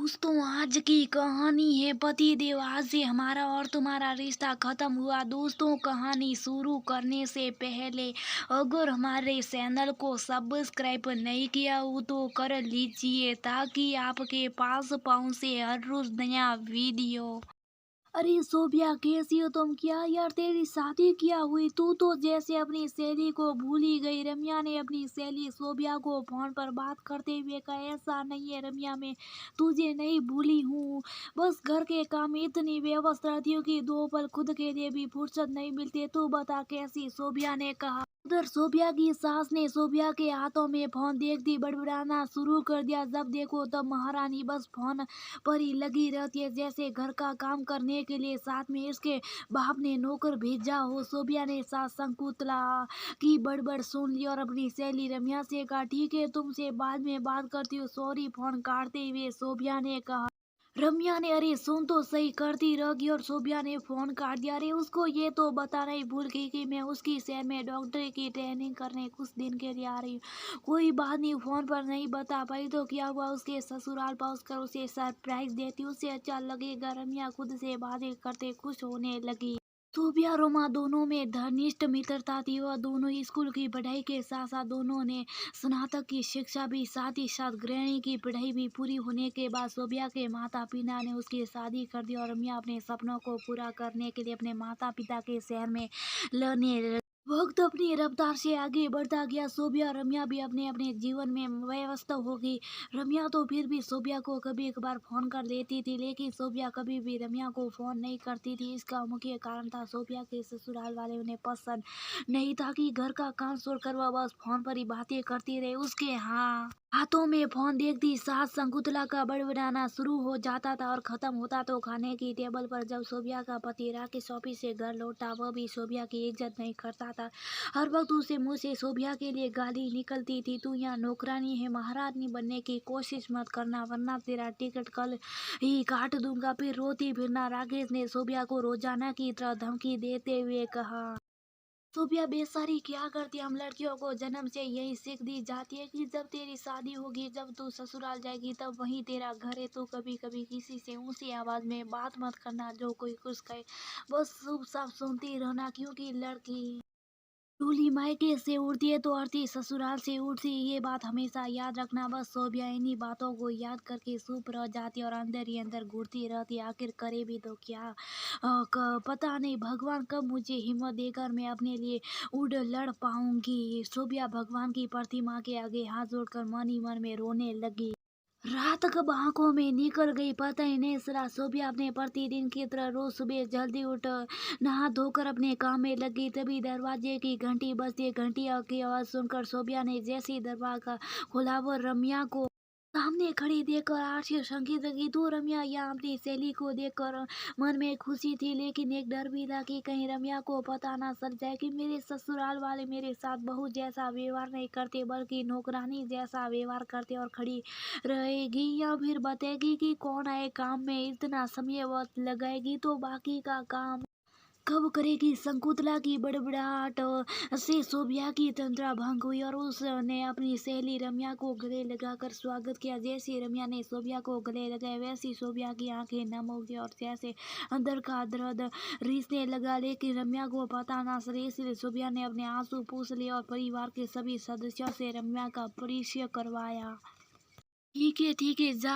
दोस्तों, आज की कहानी है पति देव। आज से हमारा और तुम्हारा रिश्ता खत्म हुआ। दोस्तों, कहानी शुरू करने से पहले अगर हमारे चैनल को सब्सक्राइब नहीं किया हो तो कर लीजिए ताकि आपके पास पहुंचे हर रोज नया वीडियो। अरे सोबिया, कैसी हो तुम? क्या यार, तेरी शादी क्या हुई? तू तो जैसे अपनी सहेली को भूल ही गई। रम्या ने अपनी सहेली सोबिया को फोन पर बात करते हुए कहा, ऐसा नहीं है रम्या, मैं तुझे नहीं भूली हूँ। बस घर के काम में इतनी व्यस्त रहती हूँ कि दो पल खुद के लिए भी फुर्सत नहीं मिलती। तू बता कैसी? सोबिया ने कहा। उधर सोबिया की सास ने सोबिया के हाथों में फोन देखती बड़बड़ाना शुरू कर दिया। जब देखो तब महारानी बस फोन पर ही लगी रहती है, जैसे घर का काम करने के लिए साथ में इसके बाप ने नौकर भेजा हो। सोबिया ने सास शकुंतला की बड़बड़ सुन ली और अपनी सहेली रम्या से कहा, ठीक है, तुमसे बाद में बात करती हूँ, सॉरी। फोन काटते हुए सोबिया ने कहा। रम्या ने अरे सुन तो सही करती रही और सोबिया ने फोन काट दिया। अरे उसको ये तो बताना ही भूल गई कि मैं उसकी शहर में डॉक्टर की ट्रेनिंग करने कुछ दिन के लिए आ रही हूँ। कोई बात नहीं, फोन पर नहीं बता पाई तो क्या हुआ, उसके ससुराल पहुंचकर उसे सरप्राइज देती, उससे अच्छा लगेगा। रम्या खुद से बातें करते खुश होने लगी। सोबिया रोमा दोनों में घनिष्ठ मित्रता थी। वह दोनों स्कूल की पढ़ाई के साथ साथ दोनों ने स्नातक की शिक्षा भी साथ ही साथ गृहिणी की पढ़ाई भी पूरी होने के बाद सोबिया के माता पिता ने उसकी शादी कर दी और रम्या अपने सपनों को पूरा करने के लिए अपने माता पिता के शहर में लेने वक्त अपनी रफ्तार से आगे बढ़ता गया। सोबिया रम्या भी अपने अपने जीवन में व्यस्त हो गई। रम्या तो फिर भी सोबिया को कभी कभार फोन कर लेती थी, लेकिन सोबिया कभी भी रम्या को फोन नहीं करती थी। इसका मुख्य कारण था सोबिया के ससुराल वाले उन्हें पसंद नहीं था कि घर का काम छोड़कर वह बस फोन पर ही बातें करती रहे। उसके हाथों में फोन देखती सास शकुंतला का बड़बड़ाना शुरू हो जाता था और खत्म होता तो खाने की टेबल पर। जब सोबिया का पति राकेश ऑफिस से घर लौटा, वह भी सोबिया की इज्जत नहीं करता था। हर वक्त उसे मुंह से सोबिया के लिए गाली निकलती थी, तू यहाँ नौकरानी है, महारानी बनने की कोशिश मत करना वरना तेरा टिकट कल ही काट दूंगा। फिर रोती फिरना। राकेश ने सोबिया को रोजाना की तरह धमकी देते हुए कहा। सोबिया बेचारी क्या करती, हम लड़कियों को जन्म से यही सीख दी जाती है कि जब तेरी शादी होगी, जब तू ससुराल जाएगी, तब वहीं तेरा घर है। तो कभी कभी किसी से ऊंची आवाज में बात मत करना, जो कोई कुछ कहे बस चुप साफ सुनती रहना, क्योंकि लड़की डोली मायके से उड़ती है तो अर्थी ससुराल से उड़ती। ये बात हमेशा याद रखना। बस सोबिया इन्हीं बातों को याद करके चुप रह जाती और अंदर ही अंदर घूरती रहती, आखिर करे भी तो क्या। पता नहीं भगवान कब मुझे हिम्मत देकर मैं अपने लिए उड़ लड़ पाऊंगी। सोबिया भगवान की प्रतिमा के आगे हाथ जोड़कर मन ही मन में रोने लगी। रात कब आंखों में निकल गई पता ही नहीं चला। सोबिया अपने प्रतिदिन की तरह रोज सुबह जल्दी उठ नहा धोकर अपने काम में लगी। तभी दरवाजे की घंटी बजती। घंटी की आवाज सुनकर सोबिया ने जैसे ही दरवाजा खोला, वो रम्या को सामने खड़ी देखकर आश्चर्यचकित रही। तो रम्या यहाँ अपनी सहेली को देखकर मन में खुशी थी, लेकिन एक डर भी था कि कहीं रम्या को पता ना चल जाए कि मेरे ससुराल वाले मेरे साथ बहू जैसा व्यवहार नहीं करते बल्कि नौकरानी जैसा व्यवहार करते और खड़ी रहेगी या फिर बताएगी कि कौन आए काम में इतना समय वक्त लगाएगी तो बाकी का काम कब करेगी। शकुंतला की बड़बड़ाहट से सोबिया की तंद्रा भंग हुई और उसने अपनी सहेली रम्या को गले लगाकर स्वागत किया। जैसे रम्या ने सोबिया को गले लगाया, वैसी सोबिया की आंखें नम हो गई और जैसे अंदर का दर्द रिसने लगा, लेकिन रम्या को पता ना चले, इसलिए सोबिया ने अपने आंसू पूछ लिए और परिवार के सभी सदस्यों से रम्या का परिचय करवाया। ठीक है, जा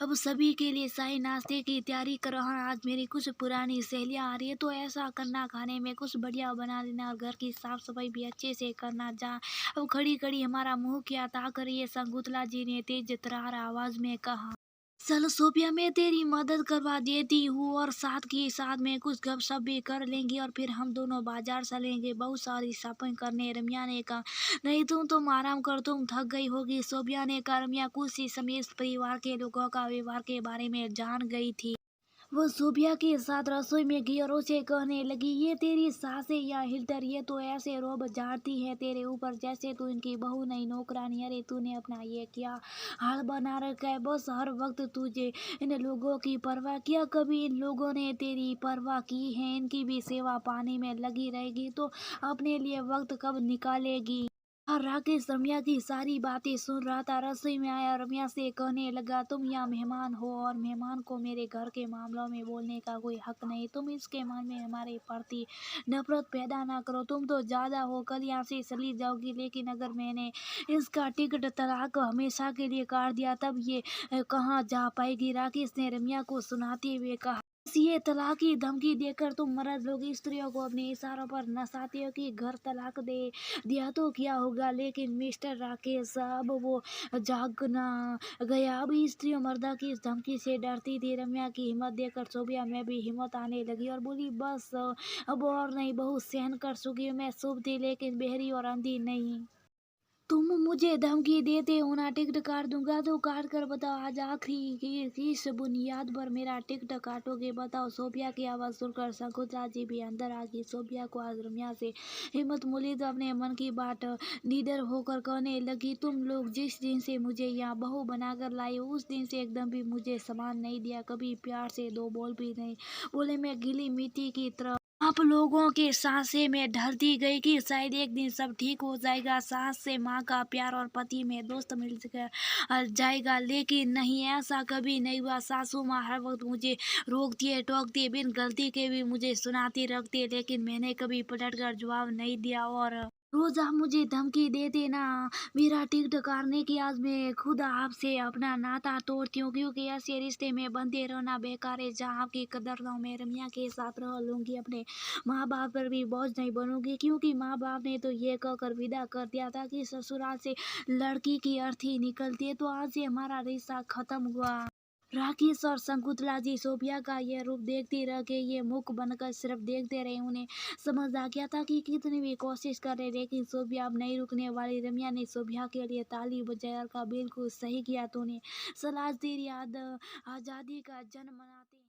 अब सभी के लिए शाही नाश्ते की तैयारी करो। हाँ, आज मेरी कुछ पुरानी सहेलियां आ रही है तो ऐसा करना, खाने में कुछ बढ़िया बना लेना और घर की साफ सफाई भी अच्छे से करना। जा अब खड़ी खड़ी हमारा मुंह क्या ताक रही है, शकुंतला जी ने तेज तरार आवाज में कहा। चल सोफिया, मैं तेरी मदद करवा देती हूँ और साथ के साथ में कुछ गपशप भी कर लेंगे और फिर हम दोनों बाजार चलेंगे बहुत सारी शॉपिंग करने। रम्या ने कहा, नहीं तुम आराम कर, तुम थक गई होगी। सोफिया ने कहा। रम्या कुछ ही समय इस परिवार के लोगों का व्यवहार के बारे में जान गई थी। वो सोफिया के साथ रसोई में गई और उसे कहने लगी, ये तेरी सास है या हिल्टर, ये तो ऐसे रोब झाड़ती है तेरे ऊपर जैसे तू इनकी बहू नहीं नौकरानी। अरे तूने अपना ये क्या हाल बना रखा है, बस हर वक्त तुझे इन लोगों की परवाह। क्या कभी इन लोगों ने तेरी परवाह की है? इनकी भी सेवा पानी में लगी रहेगी तो अपने लिए वक्त कब निकालेगी? और राकेश रम्या की सारी बातें सुन रहा था। रसोई में आया, रम्या से कहने लगा, तुम यहाँ मेहमान हो और मेहमान को मेरे घर के मामलों में बोलने का कोई हक नहीं। तुम इसके मन में हमारे प्रति नफरत पैदा ना करो। तुम तो ज्यादा हो, कल यहाँ से चली जाओगी, लेकिन अगर मैंने इसका टिकट तलाक हमेशा के लिए काट दिया तब ये कहाँ जा पाएगी। राकेश ने रम्या को सुनाते हुए कहा, बस ये तलाक की धमकी देकर तुम मर्द लोग स्त्रियों को अपने इशारों पर नसाते हो कि घर तलाक दे दिया तो क्या होगा। लेकिन मिस्टर राकेश, अब वो जागना गया। अब स्त्रियों मर्दा की इस धमकी से डरती थी। रम्या की हिम्मत देखकर सोबिया में भी हिम्मत आने लगी और बोली, बस अब और नहीं, बहुत सहन कर चुकी हूँ। मैं शुभ थी लेकिन बहरी और अंधी नहीं। तुम मुझे धमकी देते हो ना, टिकट काट दूंगा तो काट कर बताओ, आज आखिरी किस बुनियाद पर मेरा टिकट काटोगे बताओ। सोफिया की आवाज़ सुनकर शकुंतला जी भी अंदर आ गई। सोफिया को आज रम्या से हिम्मत मिली तो अपने मन की बात निडर होकर कहने लगी, तुम लोग जिस दिन से मुझे यहाँ बहू बनाकर लाई हो उस दिन से एकदम भी मुझे सामान नहीं दिया, कभी प्यार से दो बोल भी नहीं बोले। मैं गीली मिट्टी की तरह आप लोगों के सांसे में ढलती गई कि शायद एक दिन सब ठीक हो जाएगा, सास से माँ का प्यार और पति में दोस्त मिल जाएगा। लेकिन नहीं, ऐसा कभी नहीं हुआ। सासू माँ हर वक्त मुझे रोकती है, टोकती है, बिन गलती के भी मुझे सुनाती रखती है, लेकिन मैंने कभी पलट कर जवाब नहीं दिया। और रोज आप मुझे धमकी देते ना मेरा टिकट काटने की, आज मैं खुद आपसे अपना नाता तोड़ती हूँ, क्योंकि ऐसे रिश्ते में बंधे रहना बेकार है। जहाँ आपकी कदर ना हो, मैं रम्या के साथ रह लूंगी, अपने माँ बाप पर भी बोझ नहीं बनूंगी, क्योंकि माँ बाप ने तो ये कहकर विदा कर दिया था कि ससुराल से लड़की की अर्थी निकलती है। तो आज ये हमारा रिश्ता खत्म हुआ। राकेश और शकुंतला जी सोफिया का यह रूप देखते रह गए। ये मुख बनकर सिर्फ देखते रहे। उन्हें समझ आ गया था कि कितनी भी कोशिश करे लेकिन सोफिया अब नहीं रुकने वाली। रम्या ने सोफिया के लिए ताली बजाई और कहा, बिल्कुल सही किया तूने, चल आज तेरी आज़ादी का जन्म मनाते हैं।